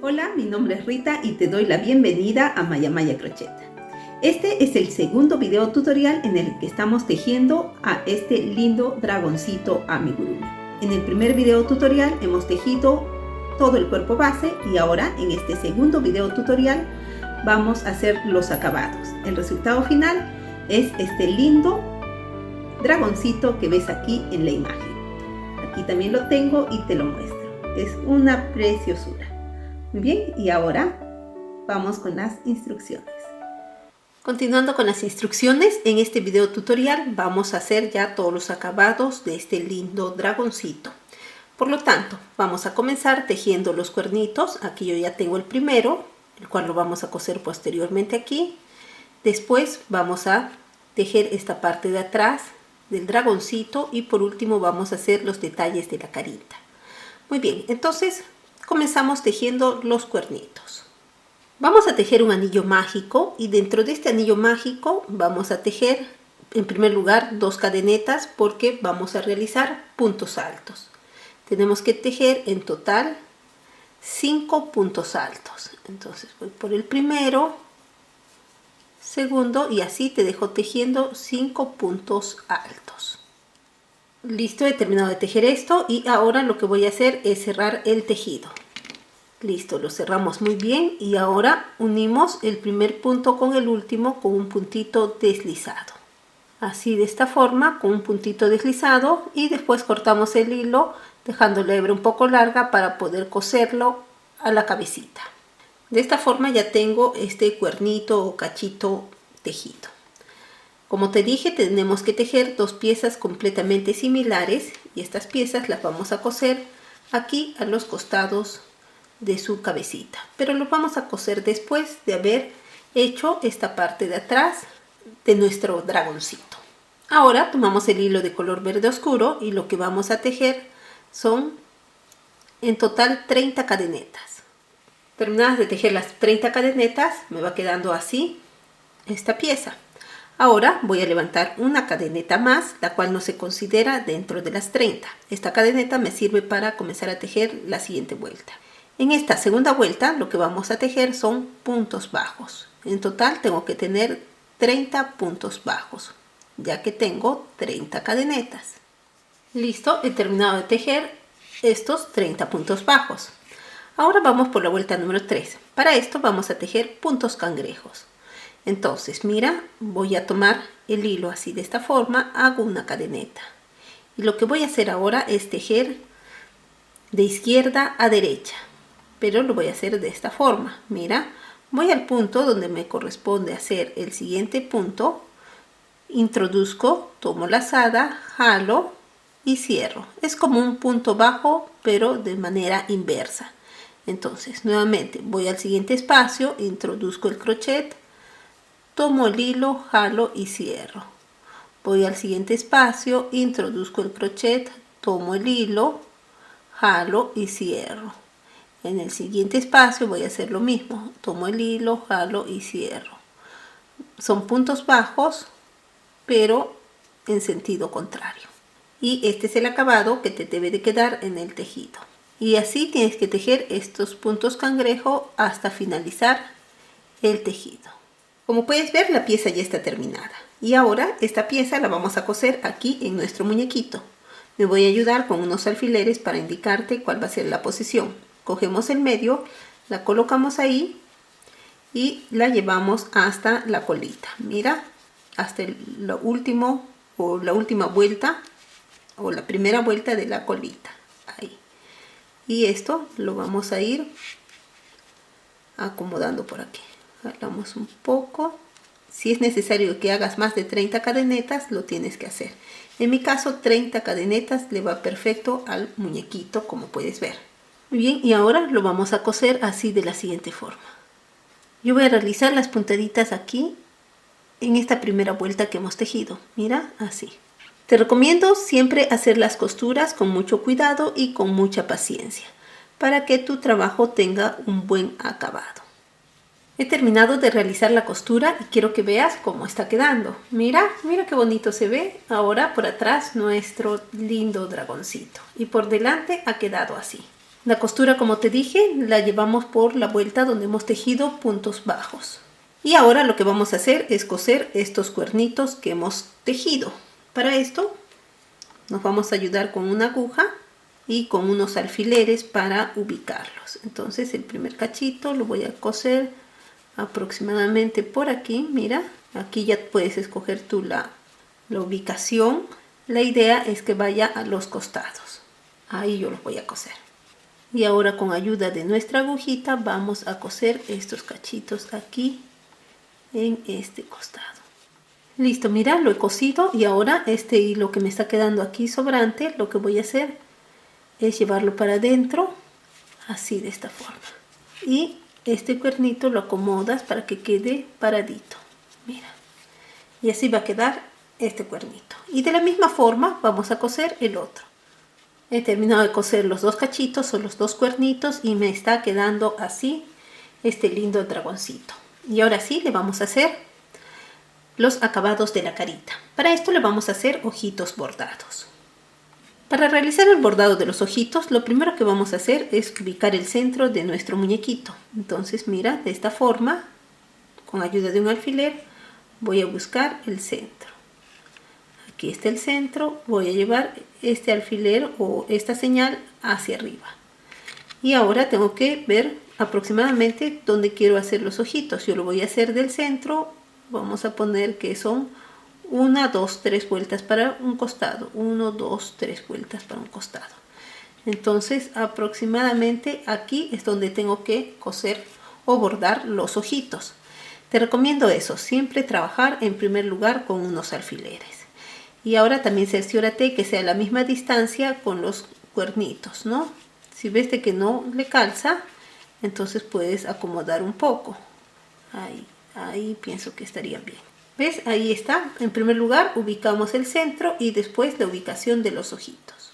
Hola, mi nombre es Rita y te doy la bienvenida a Maya Maya Crochet. Este es el segundo video tutorial en el que estamos tejiendo a este lindo dragoncito amigurumi. En el primer video tutorial hemos tejido todo el cuerpo base y ahora en este segundo video tutorial vamos a hacer los acabados. El resultado final es este lindo dragoncito que ves aquí en la imagen. Aquí también lo tengo y te lo muestro. Es una preciosura. Muy bien, y ahora vamos con las instrucciones. Continuando con las instrucciones, en este video tutorial vamos a hacer ya todos los acabados de este lindo dragoncito. Por lo tanto, vamos a comenzar tejiendo los cuernitos. Aquí yo ya tengo el primero, el cual lo vamos a coser posteriormente aquí. Después vamos a tejer esta parte de atrás del dragoncito y por último vamos a hacer los detalles de la carita. Muy bien, entonces comenzamos tejiendo los cuernitos. Vamos a tejer un anillo mágico y dentro de este anillo mágico vamos a tejer en primer lugar 2 cadenetas porque vamos a realizar puntos altos. Tenemos que tejer en total 5 puntos altos. Entonces voy por el primero, segundo y así te dejo tejiendo 5 puntos altos. Listo, he terminado de tejer esto y ahora lo que voy a hacer es cerrar el tejido. Listo, lo cerramos muy bien y ahora unimos el primer punto con el último con un puntito deslizado. Así de esta forma, con un puntito deslizado y después cortamos el hilo dejando la hebra un poco larga para poder coserlo a la cabecita. De esta forma ya tengo este cuernito o cachito tejido. Como te dije, tenemos que tejer 2 piezas completamente similares y estas piezas las vamos a coser aquí a los costados de su cabecita, pero lo vamos a coser después de haber hecho esta parte de atrás de nuestro dragoncito. Ahora tomamos el hilo de color verde oscuro y lo que vamos a tejer son en total 30 cadenetas. Terminadas de tejer las 30 cadenetas me va quedando así esta pieza. Ahora voy a levantar una cadeneta más, la cual no se considera dentro de las 30. Esta cadeneta me sirve para comenzar a tejer la siguiente vuelta. En esta segunda vuelta lo que vamos a tejer son puntos bajos. En total tengo que tener 30 puntos bajos, ya que tengo 30 cadenetas. Listo, he terminado de tejer estos 30 puntos bajos. Ahora vamos por la vuelta número 3. Para esto vamos a tejer puntos cangrejos. Entonces, mira, voy a tomar el hilo así de esta forma, hago una cadeneta. Y lo que voy a hacer ahora es tejer de izquierda a derecha. Pero lo voy a hacer de esta forma. Mira, voy al punto donde me corresponde hacer el siguiente punto. Introduzco, tomo lazada, jalo y cierro. Es como un punto bajo, pero de manera inversa. Entonces, nuevamente voy al siguiente espacio, introduzco el crochet, tomo el hilo, jalo y cierro. Voy al siguiente espacio, introduzco el crochet, tomo el hilo, jalo y cierro. En el siguiente espacio voy a hacer lo mismo, tomo el hilo, jalo y cierro. Son puntos bajos, pero en sentido contrario. Y este es el acabado que te debe de quedar en el tejido. Y así tienes que tejer estos puntos cangrejo hasta finalizar el tejido. Como puedes ver, la pieza ya está terminada. Y ahora esta pieza la vamos a coser aquí en nuestro muñequito. Me voy a ayudar con unos alfileres para indicarte cuál va a ser la posición. Cogemos el medio, la colocamos ahí y la llevamos hasta la colita. Mira, hasta lo último o la última vuelta o la primera vuelta de la colita. Ahí. Y esto lo vamos a ir acomodando por aquí. Jalamos un poco. Si es necesario que hagas más de 30 cadenetas, lo tienes que hacer. En mi caso, 30 cadenetas le va perfecto al muñequito, como puedes ver. Muy bien, y ahora lo vamos a coser así de la siguiente forma. Yo voy a realizar las puntaditas aquí en esta primera vuelta que hemos tejido. Mira, así. Te recomiendo siempre hacer las costuras con mucho cuidado y con mucha paciencia para que tu trabajo tenga un buen acabado. He terminado de realizar la costura y quiero que veas cómo está quedando. Mira, mira qué bonito se ve. Ahora por atrás nuestro lindo dragoncito y por delante ha quedado así. La costura, como te dije, la llevamos por la vuelta donde hemos tejido puntos bajos. Y ahora lo que vamos a hacer es coser estos cuernitos que hemos tejido. Para esto nos vamos a ayudar con una aguja y con unos alfileres para ubicarlos. Entonces el primer cachito lo voy a coser aproximadamente por aquí. Mira, aquí ya puedes escoger tú la ubicación. La idea es que vaya a los costados. Ahí yo los voy a coser. Y ahora con ayuda de nuestra agujita vamos a coser estos cachitos aquí en este costado. Listo, mira, lo he cosido y ahora este hilo que me está quedando aquí sobrante, lo que voy a hacer es llevarlo para adentro, así de esta forma. Y este cuernito lo acomodas para que quede paradito. Mira, y así va a quedar este cuernito. Y de la misma forma vamos a coser el otro. He terminado de coser los dos cachitos o los dos cuernitos y me está quedando así este lindo dragoncito. Y ahora sí le vamos a hacer los acabados de la carita. Para esto le vamos a hacer ojitos bordados. Para realizar el bordado de los ojitos, lo primero que vamos a hacer es ubicar el centro de nuestro muñequito. Entonces mira, de esta forma, con ayuda de un alfiler, voy a buscar el centro. Aquí está el centro, voy a llevar este alfiler o esta señal hacia arriba. Y ahora tengo que ver aproximadamente dónde quiero hacer los ojitos. Yo lo voy a hacer del centro, vamos a poner que son 1, 2, 3 vueltas para un costado, 1, 2, 3 vueltas para un costado. Entonces aproximadamente aquí es donde tengo que coser o bordar los ojitos. Te recomiendo eso, siempre trabajar en primer lugar con unos alfileres. Y ahora también cerciórate que sea la misma distancia con los cuernitos, ¿no? Si ves de que no le calza, entonces puedes acomodar un poco. Ahí pienso que estaría bien. ¿Ves? Ahí está. En primer lugar ubicamos el centro y después la ubicación de los ojitos.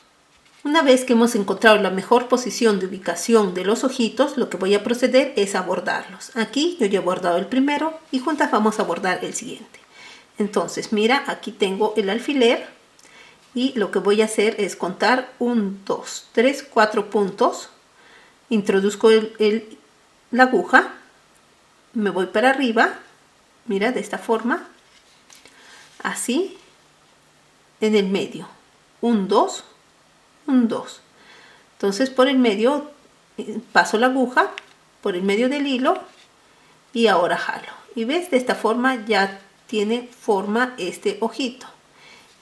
Una vez que hemos encontrado la mejor posición de ubicación de los ojitos, lo que voy a proceder es a bordarlos. Aquí yo ya he bordado el primero y juntas vamos a bordar el siguiente. Entonces mira, aquí tengo el alfiler y lo que voy a hacer es contar 1, 2, 3, 4 puntos. Introduzco la aguja, me voy para arriba, mira, de esta forma, así, en el medio, 1, 2, 1, 2. Entonces por el medio paso la aguja, por el medio del hilo y ahora jalo. Y ves, de esta forma ya tiene forma este ojito.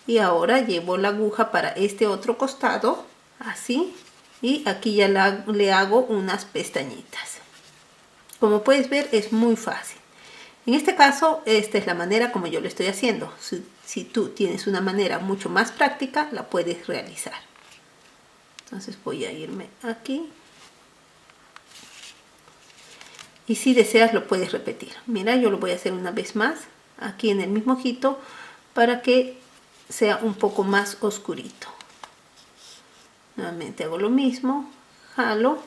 Y ahora llevo la aguja para este otro costado, así, y aquí ya le hago unas pestañitas. Como puedes ver, es muy fácil. En este caso, esta es la manera como yo lo estoy haciendo. Si tú tienes una manera mucho más práctica, la puedes realizar. Entonces voy a irme aquí. Y si deseas, lo puedes repetir. Mira, yo lo voy a hacer una vez más, aquí en el mismo ojito, para que sea un poco más oscurito. Nuevamente hago lo mismo, jalo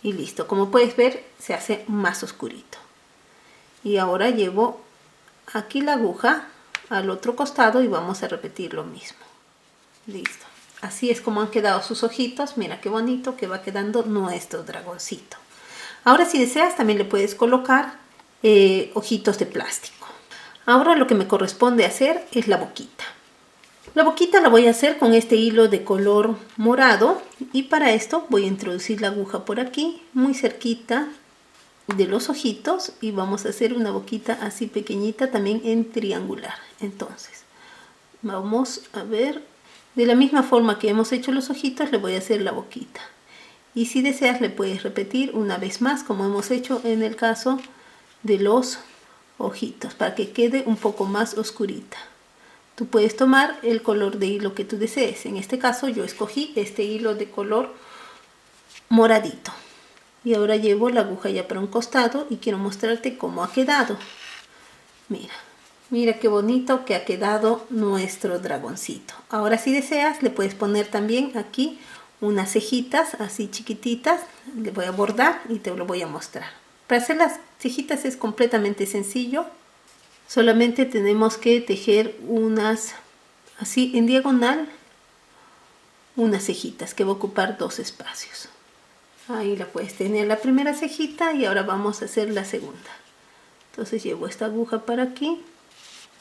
y listo. Como puedes ver, se hace más oscurito. Y ahora llevo aquí la aguja al otro costado y vamos a repetir lo mismo. Listo. Así es como han quedado sus ojitos. Mira qué bonito que va quedando nuestro dragoncito. Ahora, si deseas, también le puedes colocar ojitos de plástico. Ahora lo que me corresponde hacer es la boquita. La boquita la voy a hacer con este hilo de color morado y para esto voy a introducir la aguja por aquí, muy cerquita de los ojitos, y vamos a hacer una boquita así pequeñita, también en triangular. Entonces vamos a ver, de la misma forma que hemos hecho los ojitos, le voy a hacer la boquita. Y si deseas, le puedes repetir una vez más, como hemos hecho en el caso de los ojitos, para que quede un poco más oscurita. Tú puedes tomar el color de hilo que tú desees. En este caso yo escogí este hilo de color moradito. Y ahora llevo la aguja ya para un costado y quiero mostrarte cómo ha quedado. Mira, mira qué bonito que ha quedado nuestro dragoncito. Ahora, si deseas, le puedes poner también aquí unas cejitas así chiquititas. Le voy a bordar y te lo voy a mostrar. Para hacer las cejitas es completamente sencillo. Solamente tenemos que tejer unas, así en diagonal, unas cejitas que va a ocupar 2 espacios. Ahí la puedes tener la primera cejita y ahora vamos a hacer la segunda. Entonces llevo esta aguja para aquí.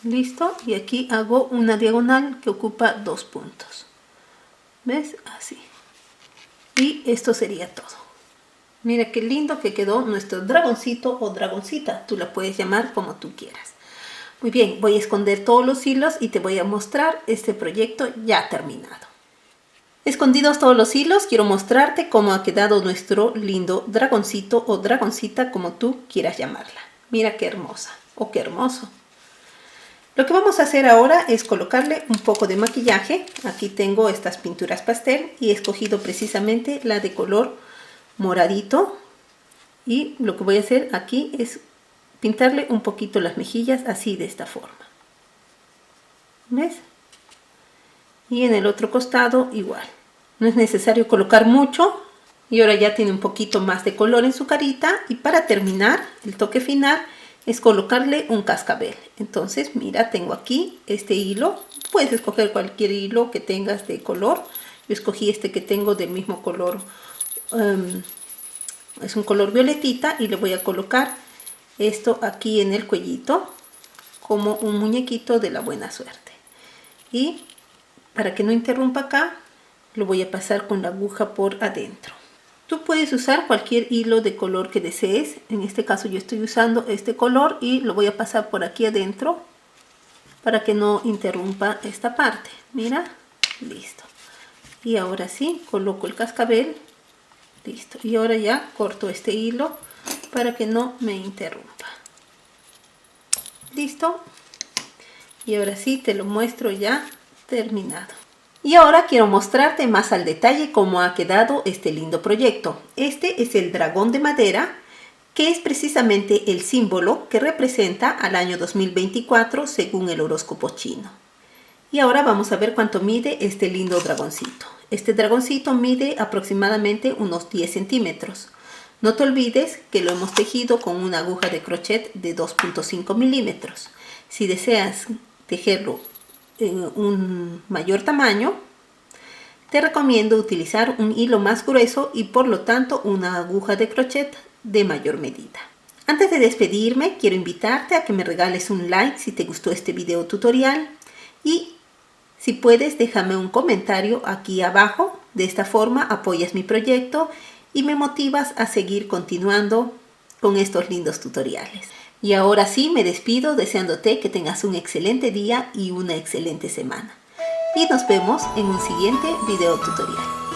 Listo. Y aquí hago una diagonal que ocupa 2 puntos. ¿Ves? Así. Y esto sería todo. Mira qué lindo que quedó nuestro dragoncito o dragoncita. Tú la puedes llamar como tú quieras. Muy bien, voy a esconder todos los hilos y te voy a mostrar este proyecto ya terminado. Escondidos todos los hilos, quiero mostrarte cómo ha quedado nuestro lindo dragoncito o dragoncita, como tú quieras llamarla. Mira qué hermosa o qué hermoso. Lo que vamos a hacer ahora es colocarle un poco de maquillaje. Aquí tengo estas pinturas pastel y he escogido precisamente la de color moradito. Y lo que voy a hacer aquí es pintarle un poquito las mejillas así de esta forma. ¿Ves? Y en el otro costado igual. No es necesario colocar mucho. Y ahora ya tiene un poquito más de color en su carita. Y para terminar, el toque final es colocarle un cascabel. Entonces, mira, tengo aquí este hilo. Puedes escoger cualquier hilo que tengas de color. Yo escogí este que tengo del mismo color. Es un color violetita y le voy a colocar esto aquí en el cuellito como un muñequito de la buena suerte. Y para que no interrumpa acá, lo voy a pasar con la aguja por adentro. Tú puedes usar cualquier hilo de color que desees. En este caso yo estoy usando este color y lo voy a pasar por aquí adentro para que no interrumpa esta parte. Mira, listo. Y ahora sí, coloco el cascabel. Listo. Y ahora ya corto este hilo para que no me interrumpa. Listo. Y ahora sí te lo muestro ya terminado. Y ahora quiero mostrarte más al detalle cómo ha quedado este lindo proyecto. Este es el dragón de madera, que es precisamente el símbolo que representa al año 2024 según el horóscopo chino. Y ahora vamos a ver cuánto mide este lindo dragoncito. Este dragoncito mide aproximadamente unos 10 centímetros. No te olvides que lo hemos tejido con una aguja de crochet de 2.5 milímetros. Si deseas tejerlo en un mayor tamaño, te recomiendo utilizar un hilo más grueso y por lo tanto una aguja de crochet de mayor medida. Antes de despedirme, quiero invitarte a que me regales un like si te gustó este video tutorial y si puedes déjame un comentario aquí abajo. De esta forma apoyas mi proyecto y me motivas a seguir continuando con estos lindos tutoriales. Y ahora sí me despido deseándote que tengas un excelente día y una excelente semana. Y nos vemos en un siguiente video tutorial.